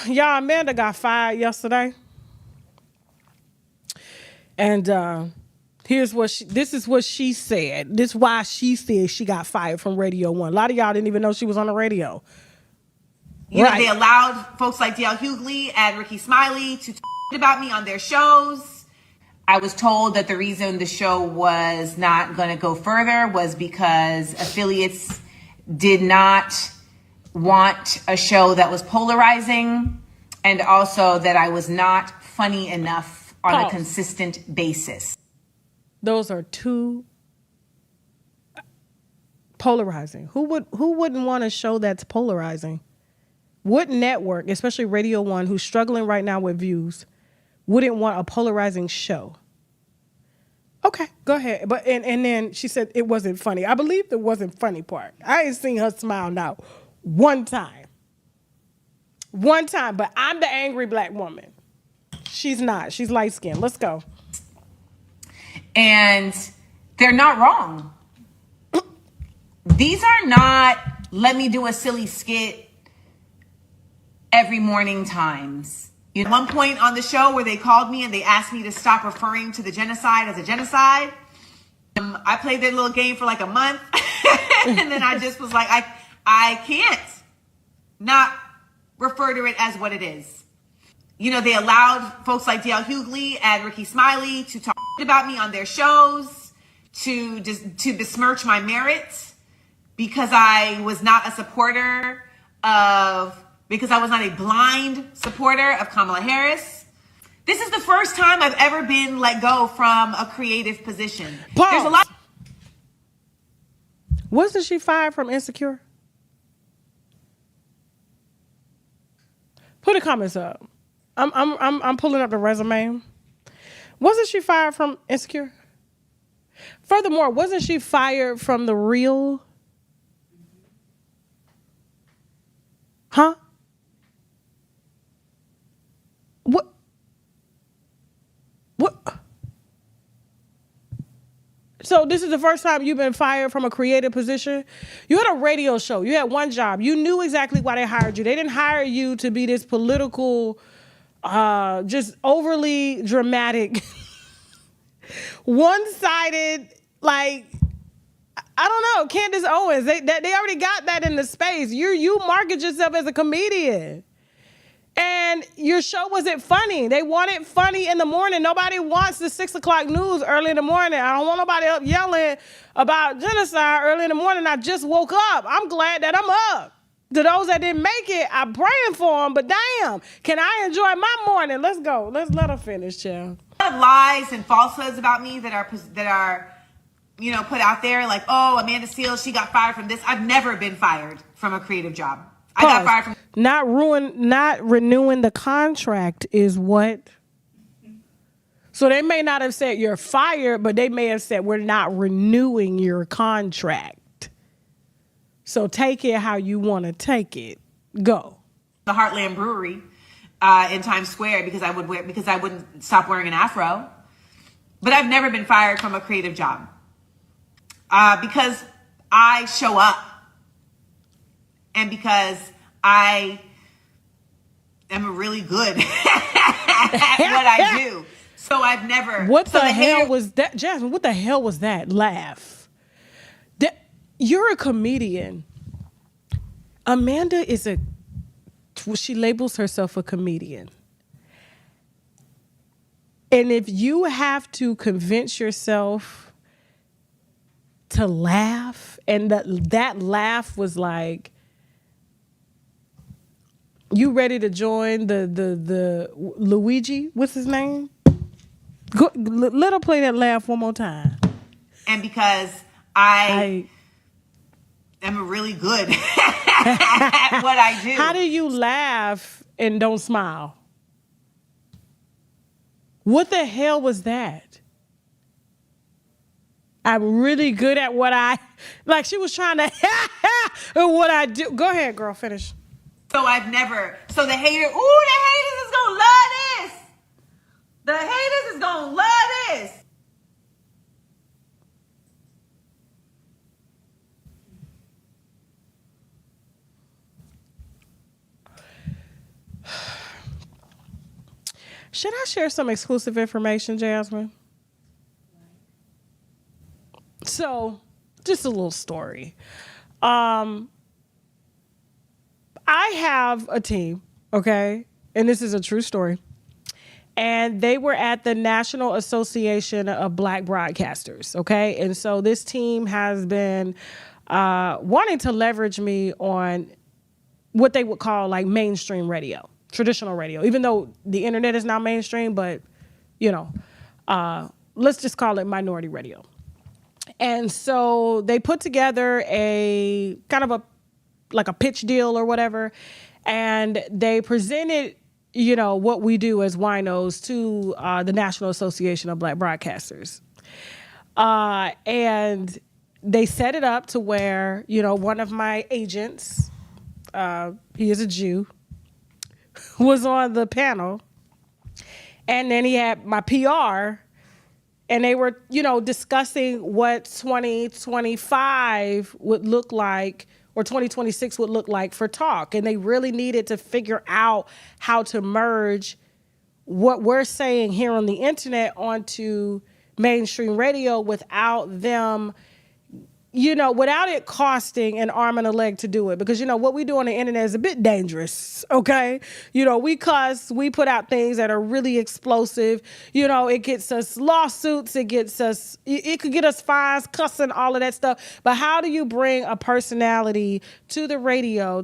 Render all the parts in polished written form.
Y'all, Amanda got fired yesterday. And this is what she said. This is why she said she got fired from Radio 1. A lot of y'all didn't even know she was on the radio. You know, they allowed folks like D.L. Hughley and Ricky Smiley to talk about me on their shows. I was told that the reason the show was not going to go further was because affiliates did not want a show that was polarizing, and also that I was not funny enough on a consistent basis. Those are too polarizing. Who wouldn't want a show that's polarizing? What network, especially Radio 1, who's struggling right now with views, wouldn't want a polarizing show? Okay, go ahead. But and then she said it wasn't funny. I believe it wasn't funny part. I ain't seen her smile now one time. One time, but I'm the angry black woman. She's not. She's light skinned. Let's go. And they're not wrong. These are not let me do a silly skit every morning times. At one point on the show where they called me and they asked me to stop referring to the genocide as a genocide, I played their little game for like a month. And then I just was like, I can't not refer to it as what it is. You know, they allowed folks like D.L. Hughley and Ricky Smiley to talk about me on their shows, to besmirch my merit because I was not a supporter because I was not a blind supporter of Kamala Harris. This is the first time I've ever been let go from a creative position. Pause. There's a lot. Wasn't she fired from Insecure? Put the comments up. I'm pulling up the resume. Wasn't she fired from Insecure? Furthermore, wasn't she fired from The Real? Huh? What? So this is the first time you've been fired from a creative position? You had a radio show. You had one job. You knew exactly why they hired you. They didn't hire you to be this political, just overly dramatic, one-sided, like, I don't know, Candace Owens. They already got that in the space. You market yourself as a comedian. And your show wasn't funny. They wanted funny in the morning. Nobody wants the 6 o'clock news early in the morning. I don't want nobody up yelling about genocide early in the morning. I just woke up. I'm glad that I'm up. To those that didn't make it, I'm praying for them. But damn, can I enjoy my morning? Let's go. Let's let her finish, child. Lies and falsehoods about me that are put out there, like, oh, Amanda Seales, she got fired from this. I've never been fired from a creative job. I got fired from not renewing the contract is what. So they may not have said you're fired, but they may have said we're not renewing your contract. So take it how you want to take it. Go. The Heartland Brewery in Times Square because I wouldn't stop wearing an afro. But I've never been fired from a creative job because I show up. And because I am really good at what I do. So I've never... What the hell was that? Jasmine, what the hell was that laugh? You're a comedian. Amanda she labels herself a comedian. And if you have to convince yourself to laugh, and that laugh was like, you ready to join the Luigi? What's his name? Go, let her play that laugh one more time. And because I am really good at what I do. How do you laugh and don't smile? What the hell was that? I'm really good at what like she was trying to what I do. Go ahead, girl, finish. So the haters is gonna love this. The haters is gonna love this. Should I share some exclusive information, Jasmine? So, just a little story. I have a team, okay? And this is a true story. And they were at the National Association of Black Broadcasters, okay? And so this team has been wanting to leverage me on what they would call like mainstream radio, traditional radio, even though the internet is now mainstream, but, let's just call it minority radio. And so they put together a kind of a pitch deal or whatever, and they presented what we do as winos to the National Association of Black Broadcasters. And they set it up to where, one of my agents, he is a Jew, was on the panel. And then he had my PR, and they were, discussing what 2025 would look like, or 2026 would look like for talk. And they really needed to figure out how to merge what we're saying here on the internet onto mainstream radio without them, without it costing an arm and a leg to do it. Because, what we do on the internet is a bit dangerous, okay? We cuss, we put out things that are really explosive. It gets us lawsuits, it could get us fines, cussing, all of that stuff. But how do you bring a personality to the radio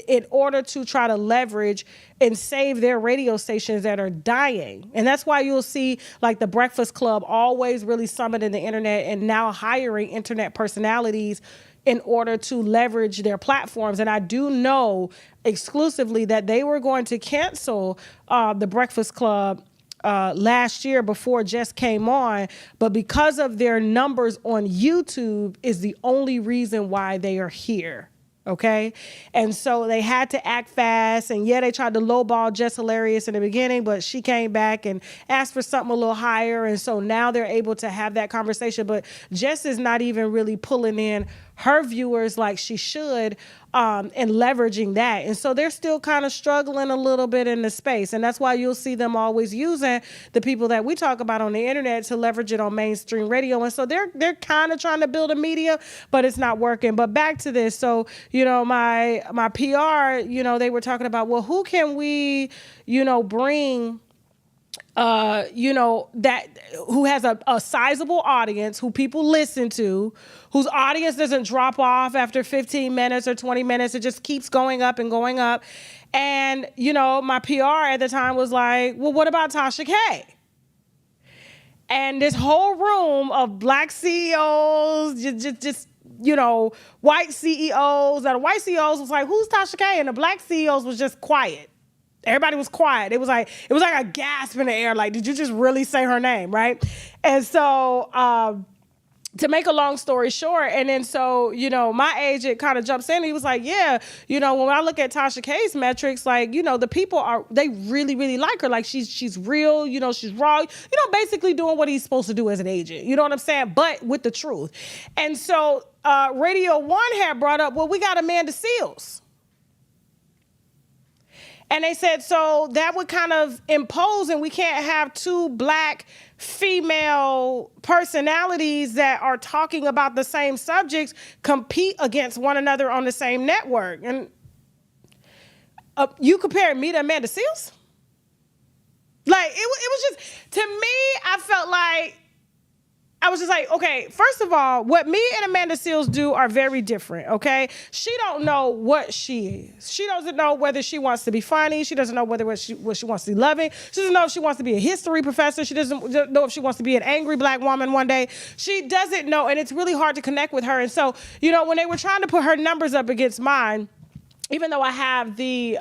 in order to try to leverage and save their radio stations that are dying? And that's why you'll see like the Breakfast Club always really summiting the internet and now hiring internet personalities in order to leverage their platforms. And I do know exclusively that they were going to cancel the Breakfast Club last year before Jess came on, but because of their numbers on YouTube is the only reason why they are here. Okay. And so they had to act fast. And yeah, they tried to lowball Jess Hilarious in the beginning, but she came back and asked for something a little higher. And so now they're able to have that conversation. But Jess is not even really pulling in her viewers like she should, and leveraging that. And so they're still kind of struggling a little bit in the space. And that's why you'll see them always using the people that we talk about on the internet to leverage it on mainstream radio. And so they're kind of trying to build a media, but it's not working. But back to this. So, my PR, they were talking about, well, who can we, bring that who has a sizable audience, who people listen to, whose audience doesn't drop off after 15 minutes or 20 minutes. It just keeps going up and going up. And, my PR at the time was like, well, what about Tasha K? And this whole room of black CEOs, just white CEOs, and the white CEOs was like, who's Tasha K? And the black CEOs was just quiet. Everybody was quiet. It was like a gasp in the air. Like, did you just really say her name, right? And so, to make a long story short, and then so, my agent kind of jumps in. He was like, yeah, when I look at Tasha K's metrics, like, the people they really, really like her. Like, she's real, she's raw, basically doing what he's supposed to do as an agent. You know what I'm saying? But with the truth. And so, Radio 1 had brought up, well, we got Amanda Seales. And they said, so that would kind of impose, and we can't have two black female personalities that are talking about the same subjects compete against one another on the same network. And you compared me to Amanda Seales? Like, it was just, to me, I felt like, I was just like, okay, first of all, what me and Amanda Seales do are very different, okay? She don't know what she is. She doesn't know whether she wants to be funny. She doesn't know what she wants to be loving. She doesn't know if she wants to be a history professor. She doesn't know if she wants to be an angry black woman one day. She doesn't know, and it's really hard to connect with her. And so, when they were trying to put her numbers up against mine, even though I have the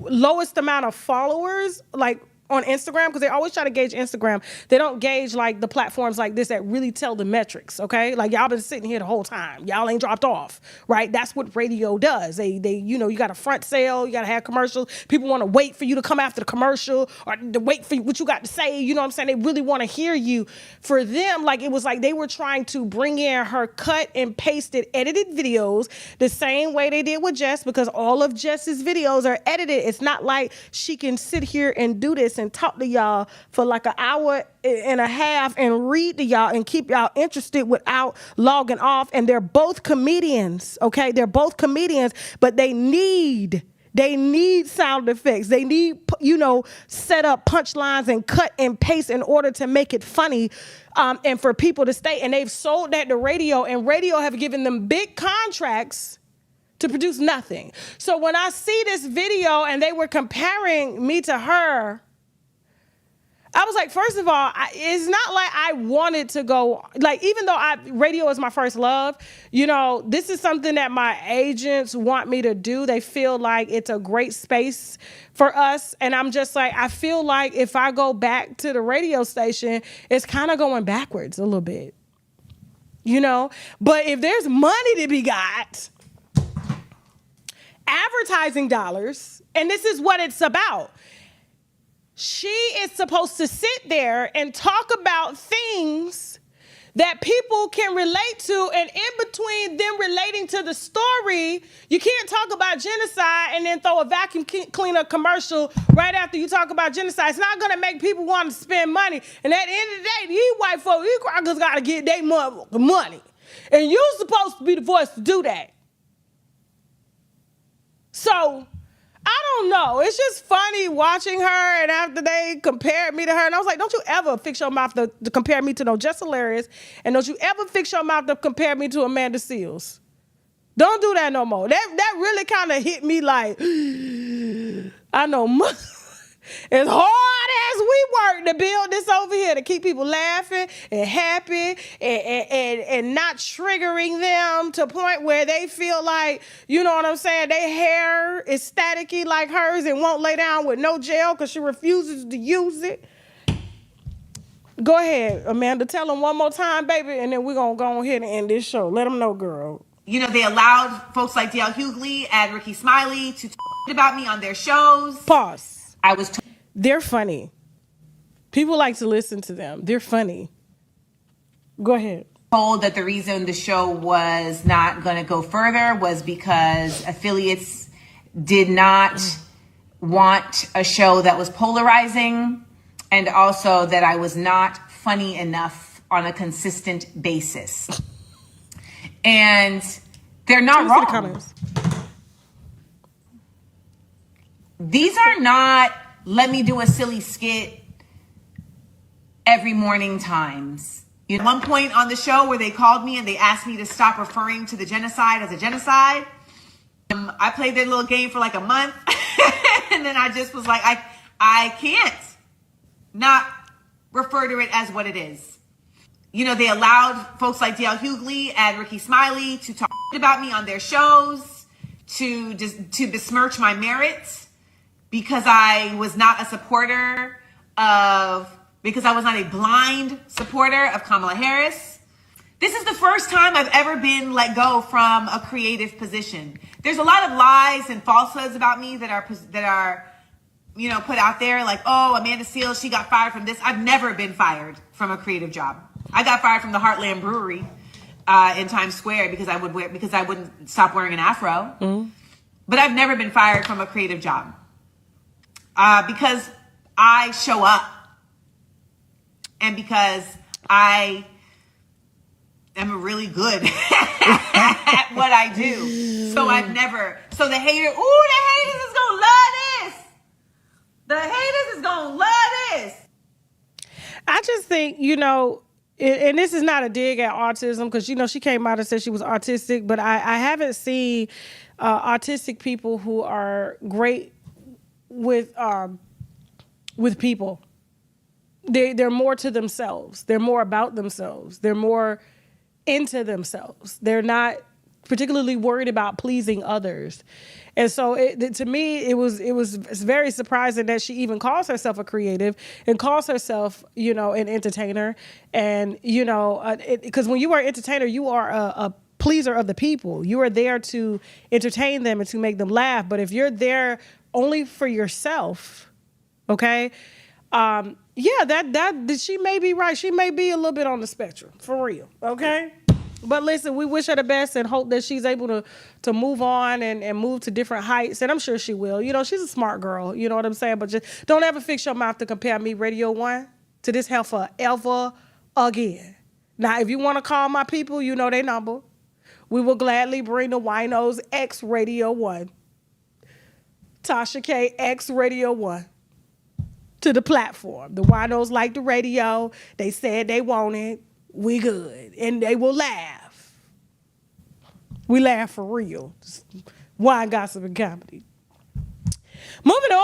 lowest amount of followers, like, on Instagram, because they always try to gauge Instagram. They don't gauge like the platforms like this that really tell the metrics, okay? Like y'all been sitting here the whole time. Y'all ain't dropped off, right? That's what radio does. They you know, you got a front sale, you got to have commercials. People want to wait for you to come after the commercial or to wait for what you got to say. You know what I'm saying? They really want to hear you. For them, like it was like they were trying to bring in her cut and pasted edited videos the same way they did with Jess, because all of Jess's videos are edited. It's not like she can sit here and do this and talk to y'all for like an hour and a half and read to y'all and keep y'all interested without logging off. And they're both comedians, okay? They're both comedians, but they need sound effects. They need, you know, set up punchlines and cut and paste in order to make it funny, and for people to stay. And they've sold that to radio, and radio have given them big contracts to produce nothing. So when I see this video and they were comparing me to her, I was like, first of all, it's not like I wanted to go, like, even though radio is my first love, you know, this is something that my agents want me to do. They feel like it's a great space for us. And I'm just like, I feel like if I go back to the radio station, it's kind of going backwards a little bit, you know? But if there's money to be got, advertising dollars, and this is what it's about. She is supposed to sit there and talk about things that people can relate to, and in between them relating to the story, you can't talk about genocide and then throw a vacuum cleaner commercial right after you talk about genocide. It's not going to make people want to spend money. And at the end of the day, these white folks, these crackers got to get their money. And you're supposed to be the voice to do that. So I don't know. It's just funny watching her, and after they compared me to her, and I was like, don't you ever fix your mouth to compare me to no Jess Hilarious, and don't you ever fix your mouth to compare me to Amanda Seales. Don't do that no more. That really kind of hit me like, I know as hard as we work to build this over here to keep people laughing and happy and not triggering them to a point where they feel like, you know what I'm saying, their hair is staticky like hers and won't lay down with no gel because she refuses to use it. Go ahead, Amanda. Tell them one more time, baby, and then we're going to go ahead and end this show. Let them know, girl. You know, they allowed folks like D.L. Hughley and Ricky Smiley to talk about me on their shows. Pause. They're funny. People like to listen to them. They're funny. Go ahead. Told that the reason the show was not going to go further was because affiliates did not want a show that was polarizing, and also that I was not funny enough on a consistent basis. And they're not wrong. These are not let me do a silly skit every morning times. At one point on the show where they called me and they asked me to stop referring to the genocide as a genocide, I played that little game for like a month. And then I just was like, I can't not refer to it as what it is. You know, they allowed folks like D.L. Hughley and Ricky Smiley to talk about me on their shows, to besmirch my merits, because I was not a supporter because I was not a blind supporter of Kamala Harris. This is the first time I've ever been let go from a creative position. There's a lot of lies and falsehoods about me that are, you know, put out there, like, oh, Amanda Seales, she got fired from this. I've never been fired from a creative job. I got fired from the Heartland Brewery in Times Square because I wouldn't stop wearing an afro. Mm-hmm. But I've never been fired from a creative job. Because I show up, and because I am really good at what I do. So the haters is going to love this. The haters is going to love this. I just think, you know, and this is not a dig at autism, because, you know, she came out and said she was autistic, but I haven't seen autistic people who are great with people. They're more to themselves. They're more about themselves. They're more into themselves. They're not particularly worried about pleasing others. And so to me, it's very surprising that she even calls herself a creative and calls herself, an entertainer. And, because when you are an entertainer, you are a pleaser of the people. You are there to entertain them and to make them laugh. But if you're there only for yourself, okay, that she may be right. She may be a little bit on the spectrum, for real, okay? But listen, we wish her the best and hope that she's able to move on and move to different heights. And I'm sure she will. She's a smart girl. You know what I'm saying? But just don't ever fix your mouth to compare me, Radio 1, to this heifer ever again. Now, if you want to call my people, you know their number. We will gladly bring the Winos X Radio 1. Tasha K X Radio 1 to the platform. The Winos like the radio. They said they want it. We good. And they will laugh. We laugh for real. Wine, gossip, and comedy. Moving on.